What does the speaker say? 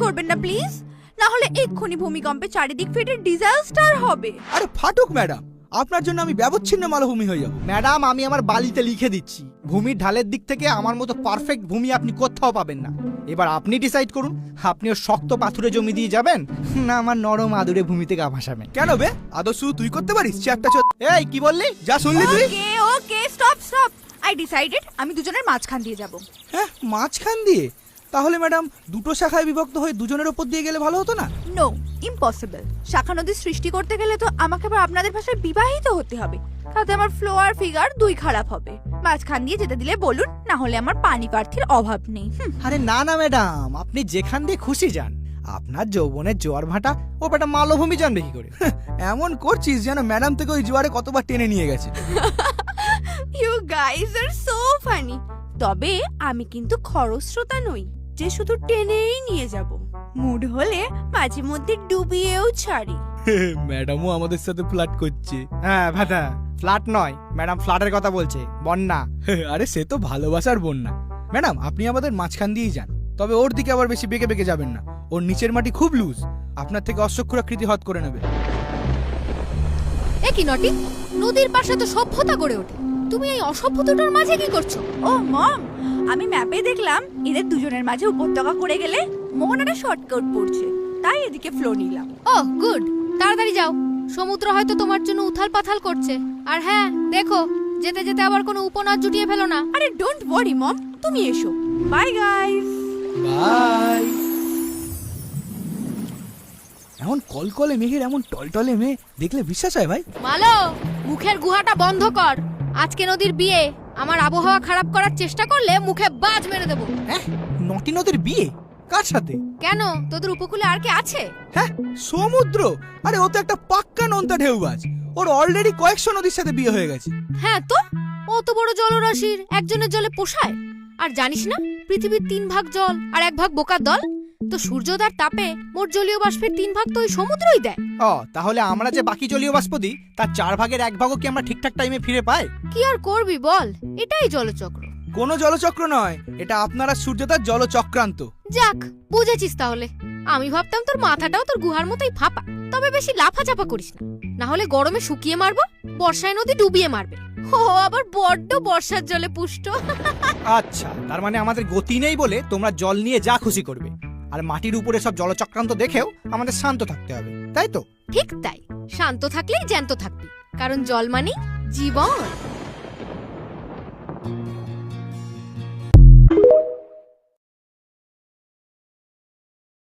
করবেন না প্লিজ, না হলে এক্ষুনি ভূমিকম্পে চারিদিক ফেটে ডিজাস্টার হবে। আরে ফাটুক ম্যাডাম, আপনার জন্য আমি ব্যবচ্ছিন্ন মালভূমি হয়ে যাব। ম্যাডাম, আমি আমার বালিতে লিখে দিচ্ছি, ভূমির ঢালের দিক থেকে আমার মতো পারফেক্ট ভূমি আপনি কোথাও পাবেন না। এবার আপনি ডিসাইড করুন, আপনিও শক্ত পাথুরে জমি দিয়ে যাবেন, না আমার নরম আদুরে ভূমিতে গা ভাসাবেন। কেন বে, আদর্শ তুই করতে পারিস? চারটা এই কি বললি? যা শুনলি তুই? ওকে ওকে, স্টপ স্টপ। আই ডিসাইডেড আমি দুজনের মাঝখান দিয়ে যাব। হ্যাঁ, মাঝখান দিয়ে? তাহলে ম্যাডাম দুটো শাখায় বিভক্ত হয়ে দুজনের ওপর দিয়ে গেলে ভালো হতো না? No, impossible. শাখা নদীর সৃষ্টি করতে গেলে তো আমাকে আবার আপনাদের ভাষায় বিবাহিত হতে হবে, তাতে আমার ফ্লো আর ফিগার দুই খারাপ হবে। মাঝখান দিয়ে যেতে দিলে বলুন, না হলে আমার পানি প্রার্থীর অভাব নেই। আরে না না ম্যাডাম, আপনি যেখান দিয়ে খুশি যান। আপনার যৌবনের জোয়ার ভাটা ও বেটা মালভূমি জানবে কি করে? এমন করছিস যেন ম্যাডাম থেকে ওই জোয়ারে কতবার টেনে নিয়ে গেছে। You guys are so funny. তবে আমি কিন্তু খরস্রোতা নই যে শুধু টেনেই নিয়ে যাব, মুড হলে মাঝে মধ্যে ডুবিয়েও ছাড়ি। ম্যাডামও আমাদের সাথে ফ্লার্ট করছে। হ্যাঁ ভাটা, ফ্ল্যাট নয় ম্যাডাম, ফ্ল্যাটের কথা বলছে, বন্যা। আরে সে তো ভালোবাসার বন্যা। ম্যাডাম আপনি আমাদের মাঝখান দিয়েই যান, তবে ওর দিকে আবার বেশি বেঁকে বেঁকে যাবেন না, ওর নিচের মাটি খুব লুজ, আপনার থেকে অশ্বক্ষুরাকৃতি হত করে নেবে। এ কি নটি, নদীর পাশে তো সভ্যতা গড়ে ওঠে, তুমি এই অসভ্যতাটার মাঝে কি করছো? ও মম, আমি ম্যাপে দেখলাম এদের দুজনের মাঝে উপত্যকা করে গেলে মোহনাটা শর্টকাট পড়ছে, তাই এদিকে ফ্লো নিলাম। ও গুড, তাড়াতাড়ি যাও, সমুদ্র হয়তো তোমার জন্য উথাল পাথাল করছে। আর হ্যাঁ দেখো, যেতে যেতে আবার কোনো উপনাদ জুটিয়ে ফেলো না। আরে ডোন্ট ওয়ারি মম, তুমি এসো। Bye guys. বাই। এমন কলকলে মেঘের এমন টলটলে মেয়ে দেখলে বিশ্বাস হয় ভাই? মালো, মুখের গুহাটা বন্ধ কর। আজকে নদীর বিয়ে, আমার আবহাওয়া খারাপ করার চেষ্টা করলে মুখে বাজ মেরে দেবো। হ্যাঁ, নটি নদীর বিয়ে কার সাথে? কেন, তোদের উপকূলে আর কে আছে? হ্যাঁ, সমুদ্র। আরে ও তো একটা পাক্কা নোনতা ঢেউবাজ, ওর অলরেডি কয়েকশো নদীর সাথে বিয়ে হয়ে গেছে। হ্যাঁ তো, অত বড় জলরাশির একজনের জলে পোষায়? আর জানিস না, পৃথিবীর 3 ভাগ জল আর 1 ভাগ বোকার দল, তো সূর্যোদয়ের তাপে মোট জলীয় বাষ্পের 3 ভাগ তো ওই সমুদ্রই দেয়। ও, তাহলে আমরা যে বাকি জলীয় বাষ্প দিই তার 4 ভাগের 1 ভাগও কি আমরা ঠিকঠাক টাইমে ফিরে পাই? কি আর করবি বল, এটাই জলচক্র। কোনো জলচক্র নয়, এটা আপনারা সূর্যতার জলচক্রান্ত। যাক, বুঝেছিস তাহলে। আমি ভাবতাম তোর মাথাটাও তোর গুহার মতোই ফাঁপা। তবে বেশি লাফাচাপা করিস না, না হলে গরমে শুকিয়ে মারবো, বর্ষায় নদী ডুবিয়ে মারবে। ও আবার বড্ড বর্ষার জলে পুষ্ট। আচ্ছা, তার মানে আমাদের গতি নেই বলে তোমরা জল নিয়ে যা খুশি করবে, আর মাটির উপরে সব জলচক্রান্ত দেখেও আমাদের শান্ত থাকতে হবে, তাই তো? ঠিক তাই, শান্ত থাকলেই জ্যান্ত থাকবি, কারণ জল মানেই জীবন।